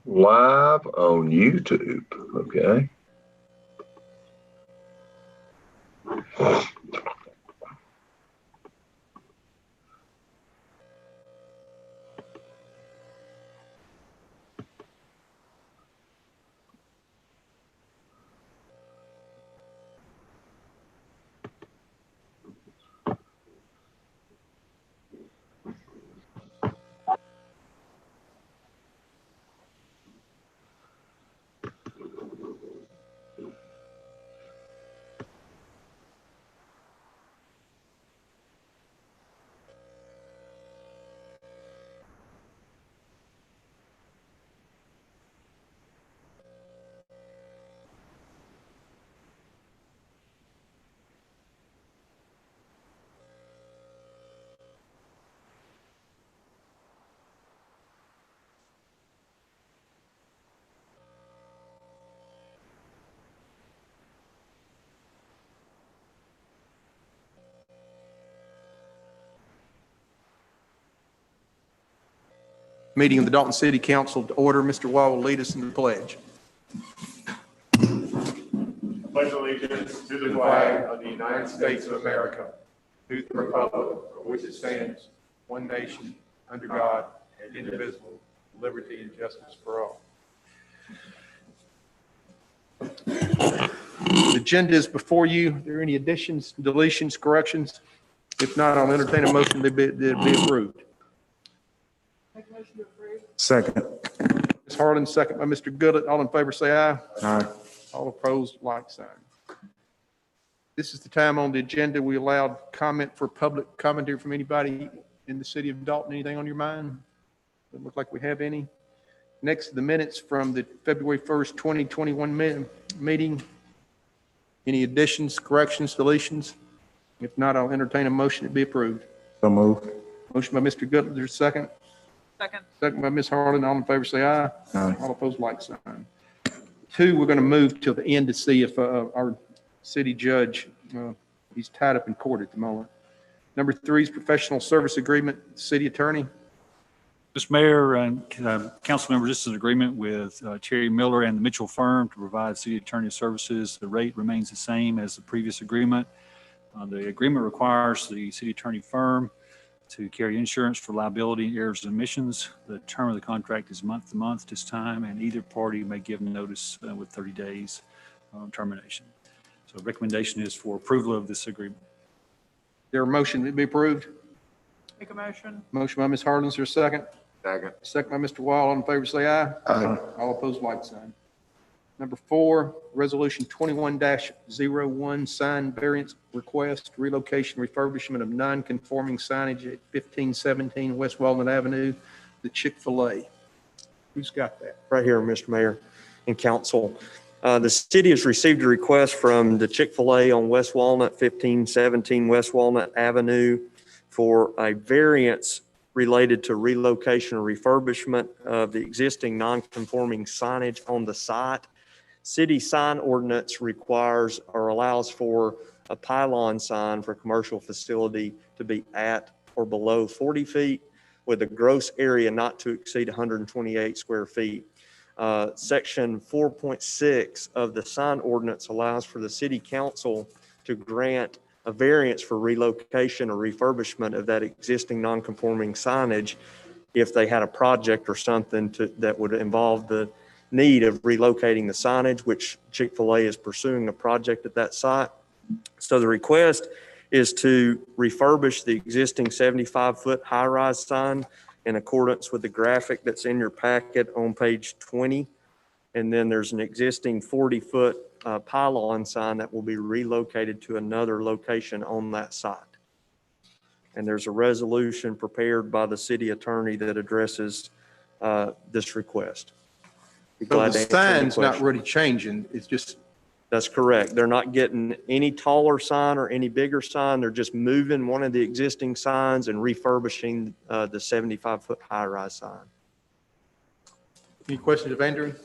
Live on YouTube. Okay. Meeting of the Dalton City Council to order. Mr. Wall will lead us in the pledge. Pledge allegiance to the flag of the United States of America, to the republic for which it stands, one nation, under God, indivisible, liberty and justice for all. The agenda is before you. Are there any additions, deletions, corrections? If not, I'll entertain a motion to be approved. Make a motion to approve. Second. Ms. Harlan, second by Mr. Goodlett. All in favor, say aye. Aye. All opposed, like sign. This is the time on the agenda we allowed comment for public commentary from anybody in the city of Dalton. Anything on your mind? Doesn't look like we have any. Next, the minutes from the February 1st, 2021 meeting. Any additions, corrections, deletions? If not, I'll entertain a motion to be approved. So moved. Motion by Mr. Goodlett. There's a second. Second. Second by Ms. Harlan. All in favor, say aye. Aye. All opposed, like sign. Two, we're going to move till the end to see if our city judge, he's tied up in court at the moment. Number three is professional service agreement, city attorney. Mr. Mayor and council members, this is an agreement with Cherry Miller and the Mitchell firm to provide city attorney services. The rate remains the same as the previous agreement. The agreement requires the city attorney firm to carry insurance for liability, errors, and omissions. The term of the contract is month to month this time, and either party may give notice with 30 days termination. So recommendation is for approval of this agreement. Is there a motion to be approved? Make a motion. Motion by Ms. Harlan, is there a second? Second. Second by Mr. Wall. All in favor, say aye. Aye. All opposed, like sign. Number four, resolution 21-01, sign variance request, relocation, refurbishment of non-conforming signage at 1517 West Walnut Avenue, the Chick-fil-A. Who's got that? Right here, Mr. Mayor and Council. The city has received a request from the Chick-fil-A on West Walnut, 1517 West Walnut Avenue, for a variance related to relocation or refurbishment of the existing non-conforming signage on the site. City sign ordinance requires or allows for a pylon sign for commercial facility to be at or below 40 feet with a gross area not to exceed 128 square feet. Section 4.6 of the sign ordinance allows for the city council to grant a variance for relocation or refurbishment of that existing non-conforming signage if they had a project or something that would involve the need of relocating the signage, which Chick-fil-A is pursuing a project at that site. So the request is to refurbish the existing 75-foot high-rise sign in accordance with the graphic that's in your packet on page 20. And then there's an existing 40-foot pylon sign that will be relocated to another location on that site. And there's a resolution prepared by the city attorney that addresses this request. So the sign's not really changing. It's just. That's correct. They're not getting any taller sign or any bigger sign. They're just moving one of the existing signs and refurbishing the 75-foot high-rise sign. Any questions of Andrew? Is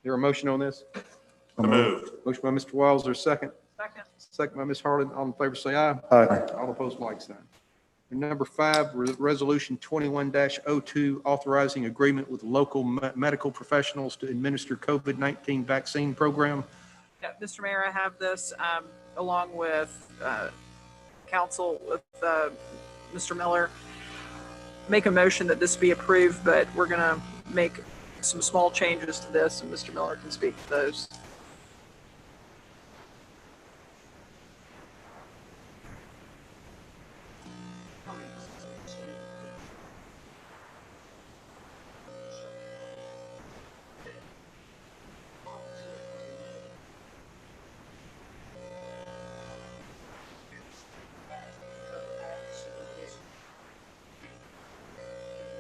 there a motion on this? Moved. Motion by Mr. Wiles, there a second? Second. Second by Ms. Harlan. All in favor, say aye. Aye. All opposed, like sign. Number 5, Resolution 21-02, authorizing agreement with local medical professionals to administer COVID-19 vaccine program. Yeah, Mr. Mayor, I have this along with council with Mr. Miller. Make a motion that this be approved, but we're going to make some small changes to this, and Mr. Miller can speak to those.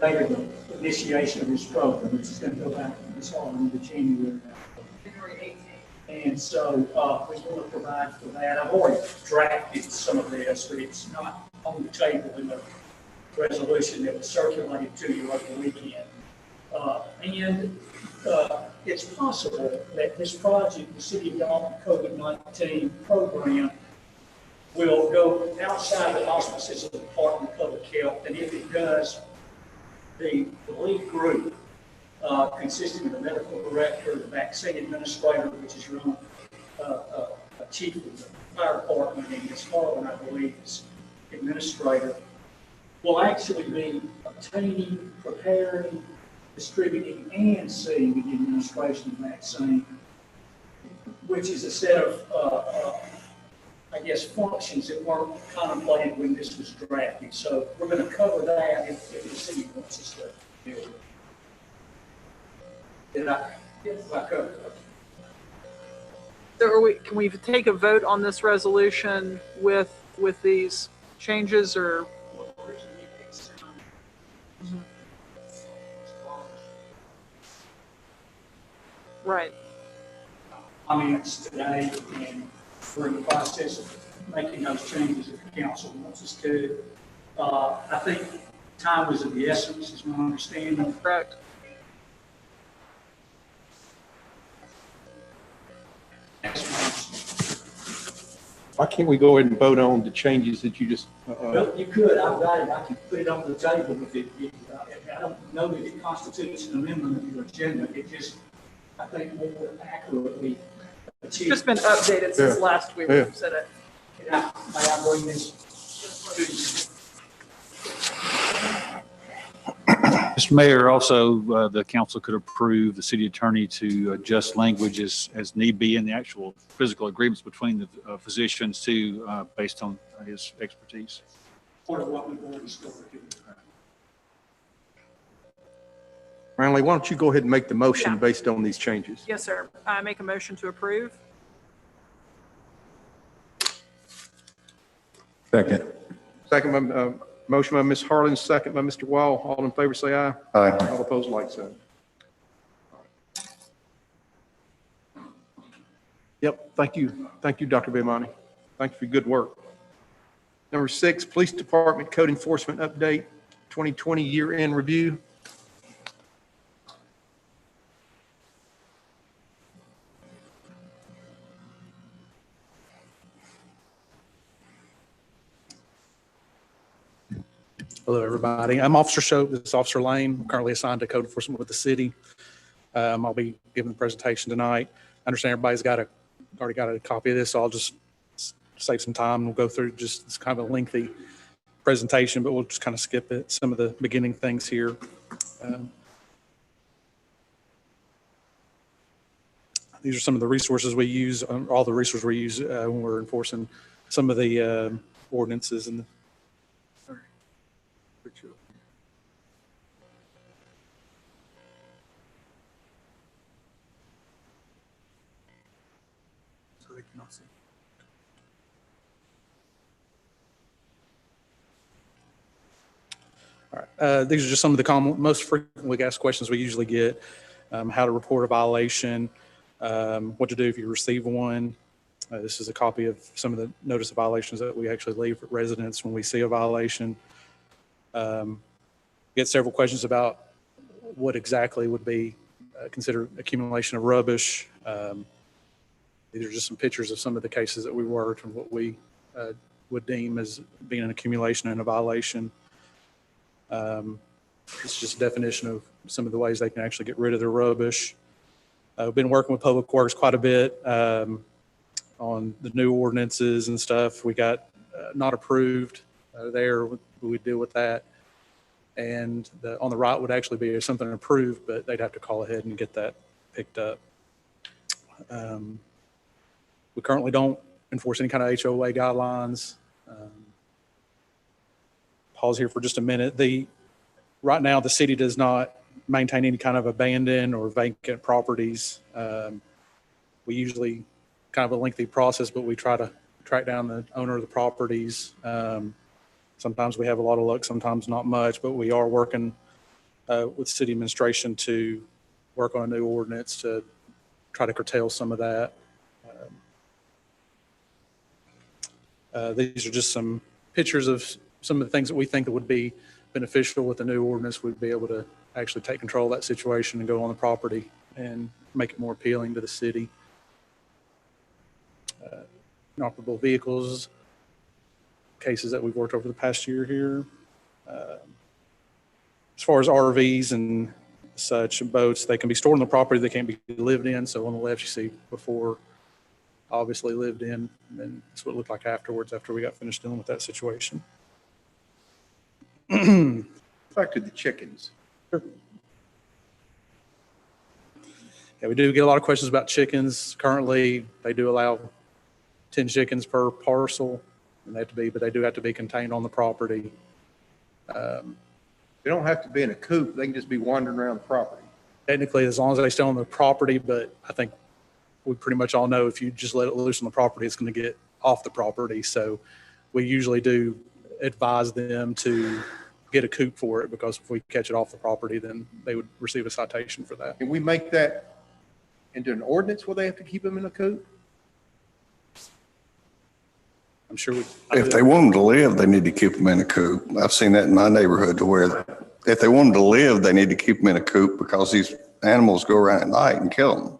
Later, the initiation of this program, which is going to go back this on to January. And so we want to provide for that. I've already drafted some of this, but it's not on the table in the resolution that was circulated to you over the weekend. It's possible that this project, the City of Dalton COVID-19 program, will go outside the auspices of the Department of Public Health. And if it does, the lead group, consisting of the medical director, the vaccine administrator, which is your own chief of the fire department, and Ms. Harlan, I believe, is administrator, will actually be obtaining, preparing, distributing, and seeing the administration of vaccine, which is a set of, I guess, functions that weren't contemplated when this was drafted. So we're going to cover that if the city wants us to deal with it. Did I cover it? So can we take a vote on this resolution with these changes, or? Mhm. Right. I mean, it's today, and we're in the process of making those changes if the council wants us to. I think time is of the essence, is my understanding. Correct. Why can't we go ahead and vote on the changes that you just? Well, you could, I've got it, I can put it on the table if I don't know that it constitutes an amendment of your agenda. It just, I think, more accurately It's just been updated since last week. Yeah. Said it. May I bring this to you? Mr. Mayor, also, the council could approve the city attorney to adjust language as need be in the actual physical agreements between the physicians to, based on his expertise. Part of what we've already started doing. Ranley, why don't you go ahead and make the motion Yeah. based on these changes? Yes, sir. I make a motion to approve. Second. Second by, motion by Ms. Harlan, second by Mr. Wall. All in favor, say aye. Aye. All opposed, like sign. Yep, thank you. Thank you, Dr. Bimani. Thank you for your good work. Number 6, Police Department Code Enforcement Update, 2020 Year-End Review. Hello, everybody. I'm Officer Shope. This is Officer Lane. I'm currently assigned to code enforcement with the city. I'll be giving the presentation tonight. I understand everybody's already got a copy of this, so I'll just save some time. We'll go through it's kind of a lengthy presentation, but we'll just kind of skip it. Some of the beginning things here. These are some of the resources we use, all the resources we use when we're enforcing some of the ordinances and All right. These are just some of the most frequently asked questions we usually get. How to report a violation, what to do if you receive one. This is a copy of some of the notice of violations that we actually leave for residents when we see a violation. Get several questions about what exactly would be considered accumulation of rubbish. These are just some pictures of some of the cases that we worked and what we would deem as being an accumulation and a violation. It's just a definition of some of the ways they can actually get rid of their rubbish. I've been working with Public Works quite a bit on the new ordinances and stuff. We got not approved there. We deal with that. And on the right would actually be something approved, but they'd have to call ahead and get that picked up. We currently don't enforce any kind of HOA guidelines. Pause here for just a minute. Right now, the city does not maintain any kind of abandoned or vacant properties. We usually kind of a lengthy process, but we try to track down the owner of the properties. Sometimes we have a lot of luck, sometimes not much, but we are working with city administration to work on a new ordinance to try to curtail some of that. These are just some pictures of some of the things that we think that would be beneficial with the new ordinance. We'd be able to actually take control of that situation and go on the property and make it more appealing to the city. Inoperable vehicles, cases that we've worked over the past year here. As far as RVs and such, boats, they can be stored on the property, they can't be lived in. So on the left, you see before, obviously lived in, and that's what it looked like afterwards, after we got finished dealing with that situation. Back to the chickens. Sure. Yeah, we do get a lot of questions about chickens. Currently, they do allow 10 chickens per parcel, and they do have to be contained on the property. They don't have to be in a coop. They can just be wandering around the property. Technically, as long as they stay on the property, but I think we pretty much all know if you just let it loose on the property, it's going to get off the property. So we usually do advise them to get a coop for it, because if we catch it off the property, then they would receive a citation for that. Can we make that into an ordinance where they have to keep them in a coop? I'm sure If they want them to live, they need to keep them in a coop. I've seen that in my neighborhood, to where if they want them to live, they need to keep them in a coop, because these animals go around at night and kill them.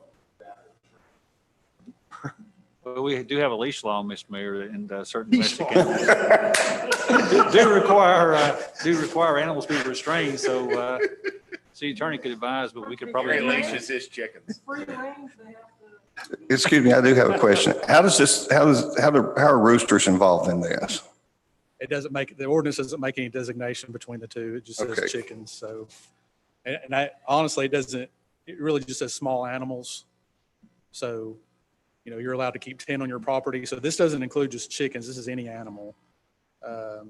Well, we do have a leash law, Mr. Mayor, and certain domestic animals do require animals to be restrained. So city attorney could advise, but we could probably. Leashes his chickens. Excuse me, I do have a question. How are roosters involved in this? it doesn't make, the ordinance doesn't make any designation between the two. It just Okay. says chickens. So, and I honestly, it really just says small animals. So, you're allowed to keep 10 on your property. So this doesn't include just chickens. This is any animal.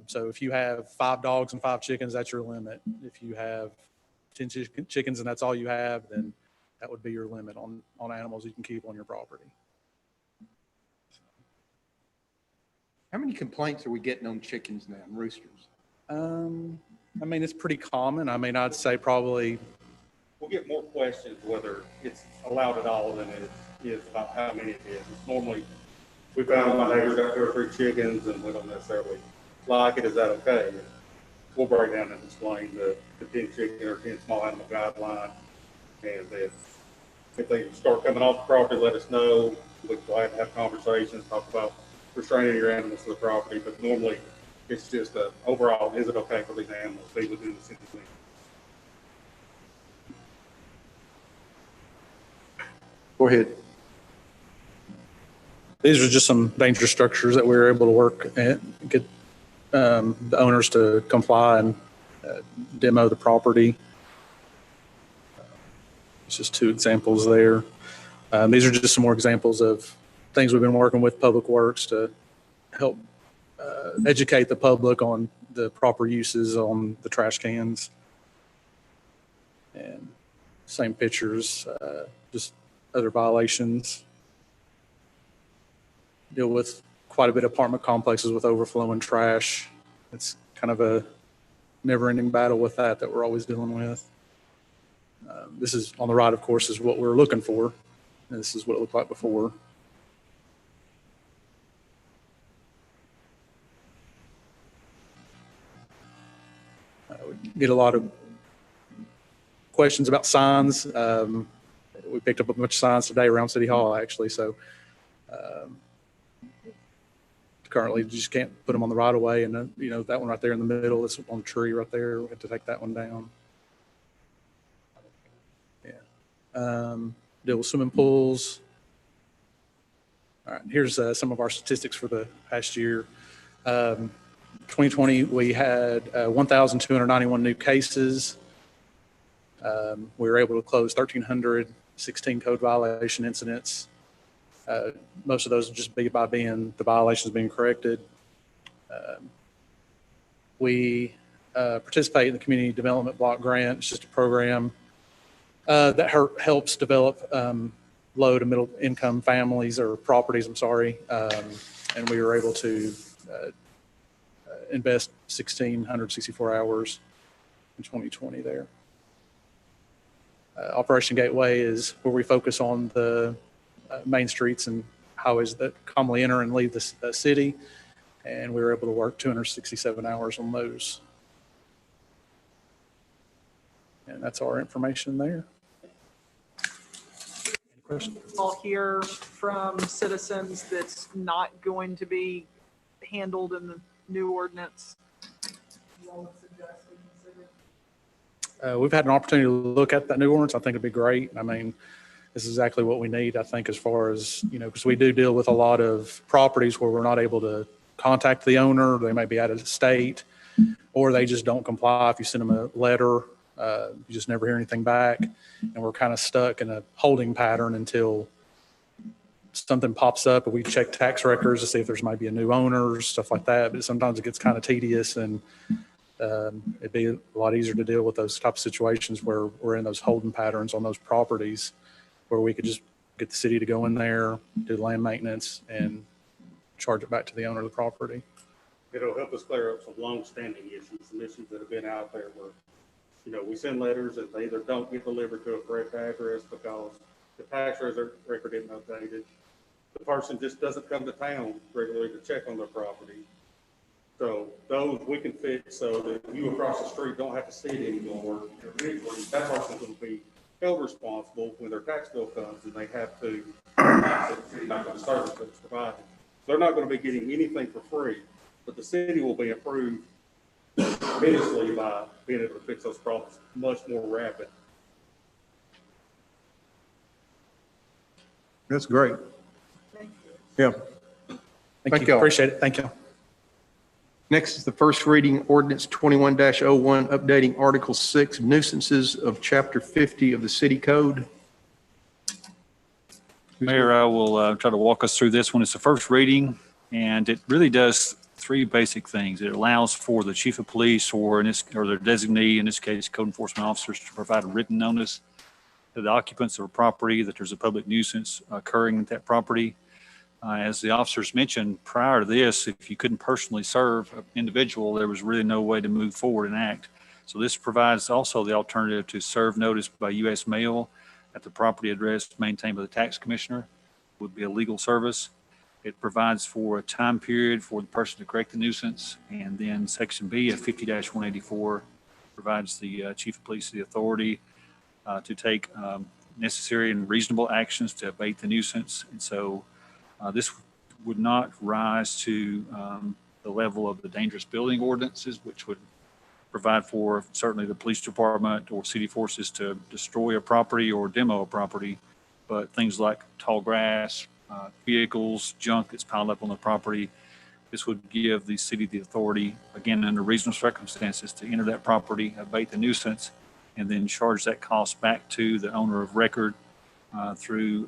So if you have 5 dogs and 5 chickens, that's your limit. If you have 10 chickens and that's all you have, then that would be your limit on animals you can keep on your property. How many complaints are we getting on chickens now and roosters? It's pretty common. I'd say probably, We'll get more questions whether it's allowed at all than it is about how many it is. It's normally, we found my neighbor's got 2 or 3 chickens and we don't necessarily like it. Is that okay? And we'll break down and explain the 10 chicken or 10 small animal guideline. And if they start coming off the property, let us know. We'd go ahead and have conversations, talk about restraining your animals to the property. But normally it's just overall, is it okay for these animals to be within the city limits? Go ahead. these are just some dangerous structures that we were able to work and get the owners to comply and demo the property. It's just 2 examples there. These are just some more examples of things we've been working with Public Works to help educate the public on the proper uses on the trash cans. And same pictures, just other violations. Deal with quite a bit of apartment complexes with overflowing trash. It's kind of a never-ending battle with that we're always dealing with. This is on the right, of course, is what we're looking for. And this is what it looked like before. We get a lot of questions about signs. We picked up a bunch of signs today around City Hall, actually. So to currently you just can't put them on the right of way. And then, you know, that one right there in the middle, it's on the tree right there. We have to take that one down. Yeah. Deal with swimming pools. All right, here's some of our statistics for the past year. 2020, we had 1,291 new cases. We were able to close 1,316 code violation incidents. Most of those would just be by being the violations being corrected. We participate in the Community Development Block Grant. It's just a program that helps develop low to middle income families or properties, and we were able to invest 1,664 hours in 2020 there. Operation Gateway is where we focus on the main streets and highways that commonly enter and leave the city, and we were able to work 267 hours on those. And that's our information there. Any questions? I'll hear from citizens that's not going to be handled in the new ordinance. We've had an opportunity to look at that new ordinance. I think it'd be great. I mean, this is exactly what we need, I think, as far as, you know, because we do deal with a lot of properties where we're not able to contact the owner. They may be out of state, or they just don't comply. If you send them a letter, you just never hear anything back. And we're kind of stuck in a holding pattern until something pops up, and we check tax records to see if there's maybe a new owner, stuff like that. But sometimes it gets kind of tedious, and it'd be a lot easier to deal with those type of situations where we're in those holding patterns on those properties, where we could just get the city to go in there, do land maintenance, and charge it back to the owner of the property. It'll help us clear up some long-standing issues, some issues that have been out there where, you know, we send letters and they either don't get delivered to a correct address because the tax record isn't updated. The person just doesn't come to town regularly to check on their property. So those we can fix so that you across the street don't have to see it anymore. Eventually, that person's going to be held responsible when their tax bill comes and they have to not the service that's provided. They're not going to be getting anything for free, but the city will be improved tremendously by being able to fix those problems much more rapid. That's great. Yeah. Thank you. Appreciate it. Thank you. Next is the first reading ordinance 21-01, updating Article 6 nuisances of Chapter 50 of the City Code. Mayor, I will try to walk us through this one. It's the first reading, and it really does three basic things. It allows for the chief of police or their designee, in this case, code enforcement officers, to provide a written notice to the occupants of a property that there's a public nuisance occurring at that property. As the officers mentioned prior to this, if you couldn't personally serve an individual, there was really no way to move forward and act. So this provides also the alternative to serve notice by U.S. mail at the property address maintained by the tax commissioner. Would be a legal service. It provides for a time period for the person to correct the nuisance. And then Section B of 50-184 provides the chief of police the authority to take necessary and reasonable actions to abate the nuisance. And so this would not rise to the level of the dangerous building ordinances, which would provide for certainly the police department or city forces to destroy a property or demo a property, but things like tall grass, vehicles, junk that's piled up on the property, this would give the city the authority, again, under reasonable circumstances, to enter that property, abate the nuisance, and then charge that cost back to the owner of record through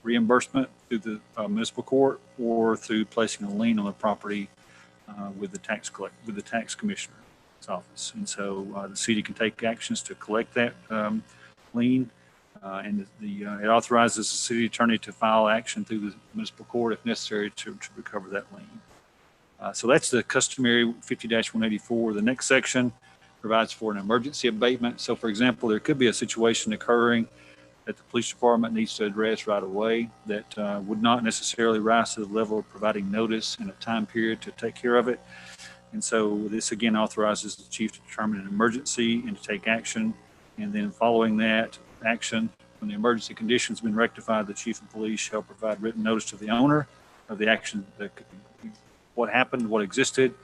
reimbursement through the municipal court or through placing a lien on the property with the tax commissioner's office. And so the city can take actions to collect that lien, and it authorizes the city attorney to file action through the municipal court if necessary to recover that lien. So that's the customary 50-184. The next section provides for an emergency abatement. So for example, there could be a situation occurring that the police department needs to address right away that would not necessarily rise to the level of providing notice in a time period to take care of it. And so this again authorizes the chief to determine an emergency and to take action. And then following that action, when the emergency condition has been rectified, the chief of police shall provide written notice to the owner of the action that could be what happened, what existed,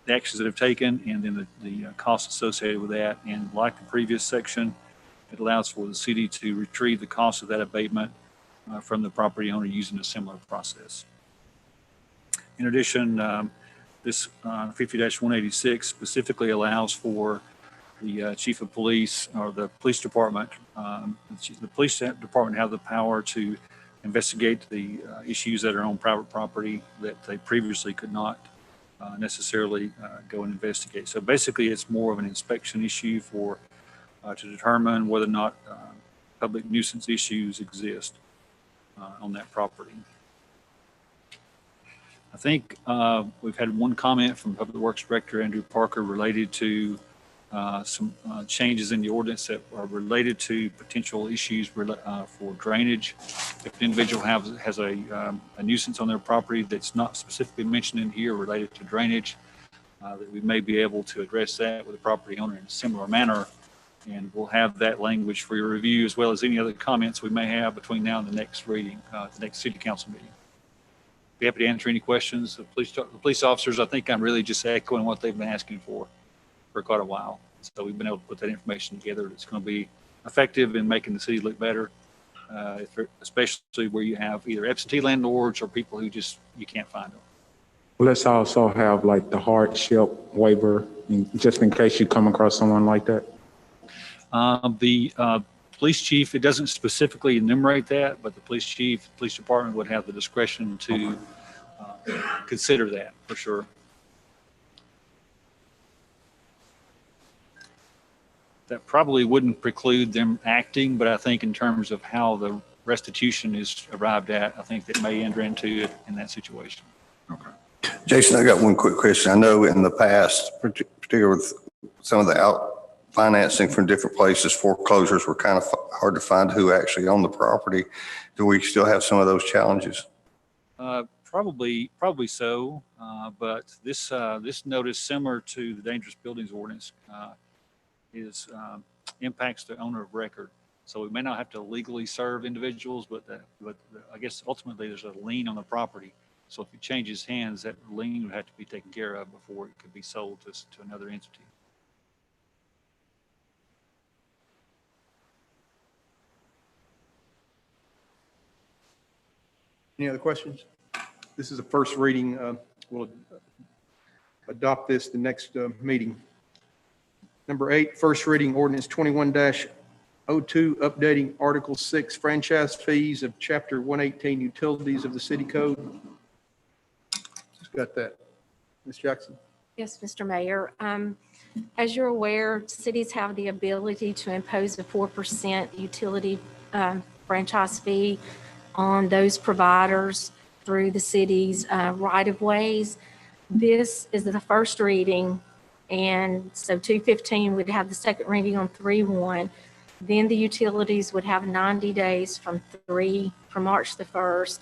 the actions that have taken, and then the costs associated with that. And like the previous section, it allows for the city to retrieve the cost of that abatement from the property owner using a similar process. In addition, this 50-186 specifically allows for the chief of police or the police department. The police department have the power to investigate the issues that are on private property that they previously could not necessarily go and investigate. So basically, it's more of an inspection issue for to determine whether or not public nuisance issues exist on that property. I think we've had one comment from Public Works Director Andrew Parker related to some changes in the ordinance that are related to potential issues for drainage. If an individual has a nuisance on their property that's not specifically mentioned in here related to drainage, that we may be able to address that with the property owner in a similar manner. And we'll have that language for your review, as well as any other comments we may have between now and the next reading, the next city council meeting. Be happy to answer any questions. The police officers, I think I'm really just echoing what they've been asking for quite a while. So we've been able to put that information together. It's going to be effective in making the city look better, especially where you have either absentee landlords or people who you can't find them. Let's also have like the hardship waiver, just in case you come across someone like that. The police chief, it doesn't specifically enumerate that, but the police department would have the discretion to consider that for sure. That probably wouldn't preclude them acting, but I think in terms of how the restitution is arrived at, I think that may enter into it in that situation. Okay. Jason, I got one quick question. I know in the past, particularly with some of the out financing from different places, foreclosures were kind of hard to find who actually owned the property. Do we still have some of those challenges? Probably so. But this notice, similar to the dangerous buildings ordinance, impacts the owner of record. So we may not have to legally serve individuals, but I guess ultimately there's a lien on the property. So if it changes hands, that lien would have to be taken care of before it could be sold to another entity. Any other questions? This is a first reading. We'll adopt this the next meeting. Number 8, first reading ordinance 21-02, updating Article 6 franchise fees of Chapter 118 utilities of the city code. Just got that. Ms. Jackson. Yes, Mr. Mayor. As you're aware, cities have the ability to impose a 4% utility franchise fee on those providers through the city's right-of-ways. This is the first reading, and so 215 would have the second reading on 3-1. Then the utilities would have 90 days from March the 1st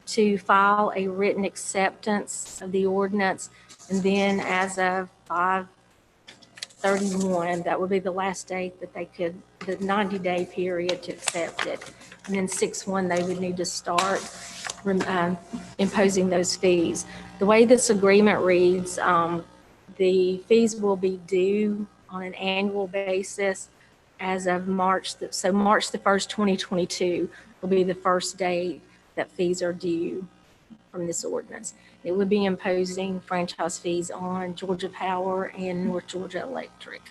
to file a written acceptance of the ordinance. And then as of 5/31, that would be the last date that they could, the 90-day period to accept it. And then 6/1, they would need to start imposing those fees. The way this agreement reads, the fees will be due on an annual basis as of March the 1st, 2022 will be the first date that fees are due from this ordinance. It would be imposing franchise fees on Georgia Power and North Georgia Electric.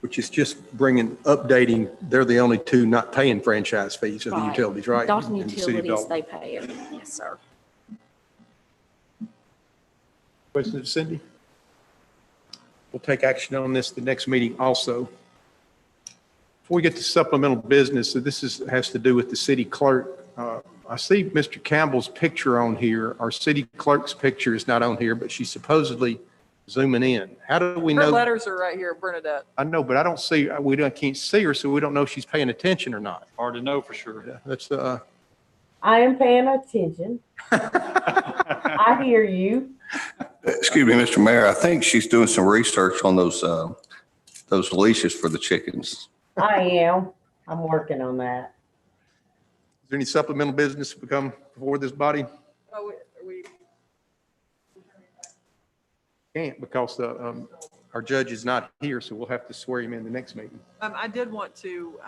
Which is just updating, they're the only two not paying franchise fees of the utilities, right? Dalton In the city of Utilities, Dalton. they pay it. Yes, sir. Questions, Cindy? We'll take action on this the next meeting also. Before we get to supplemental business, so this has to do with the city clerk. I see Mr. Campbell's picture on here. Our city clerk's picture is not on here, but she's supposedly zooming in. How do we know? Her letters are right here, Bernadette. I know, but I don't see, can't see her, so we don't know if she's paying attention or not. Hard to know for sure. Yeah, that's I am paying attention. I hear you. Excuse me, Mr. Mayor, I think she's doing some research on those leashes for the chickens. I am. I'm working on that. Is there any supplemental business to come before this body? Oh, are we can't because our judge is not here, so we'll have to swear him in the next meeting. I did want to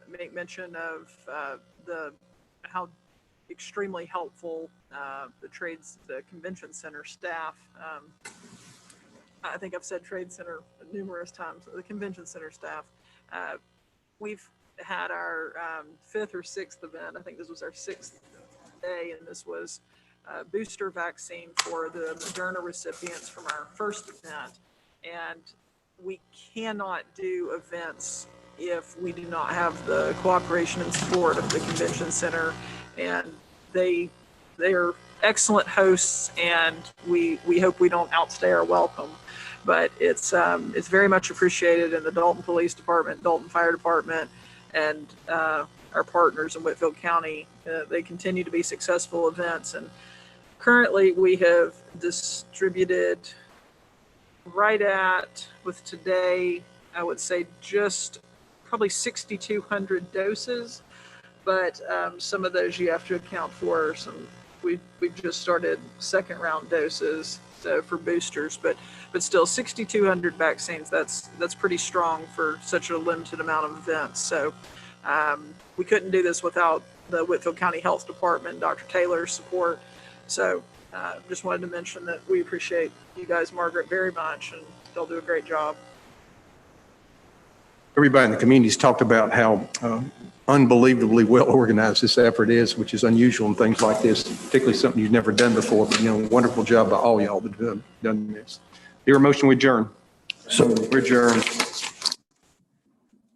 make mention of how extremely helpful the convention center staff. I think I've said trade center numerous times. The convention center staff. We've had our 5th or 6th event. I think this was our 6th day, and this was booster vaccine for the Moderna recipients from our first event. And we cannot do events if we do not have the cooperation and support of the convention center. And they are excellent hosts, and we hope we don't outstay our welcome. But it's very much appreciated in the Dalton Police Department, Dalton Fire Department, and our partners in Whitfield County. They continue to be successful events, and currently we have distributed with today, I would say just probably 6,200 doses, but some of those you have to account for we've just started second round doses, so for boosters, but still 6,200 vaccines. That's pretty strong for such a limited amount of events. So we couldn't do this without the Whitfield County Health Department, Dr. Taylor's support. So just wanted to mention that we appreciate you guys, Margaret, very much, and they'll do a great job. Everybody in the community's talked about how unbelievably well organized this effort is, which is unusual in things like this, particularly something you've never done before. But, wonderful job by all y'all that have done this. Your motion we adjourn. So we adjourn.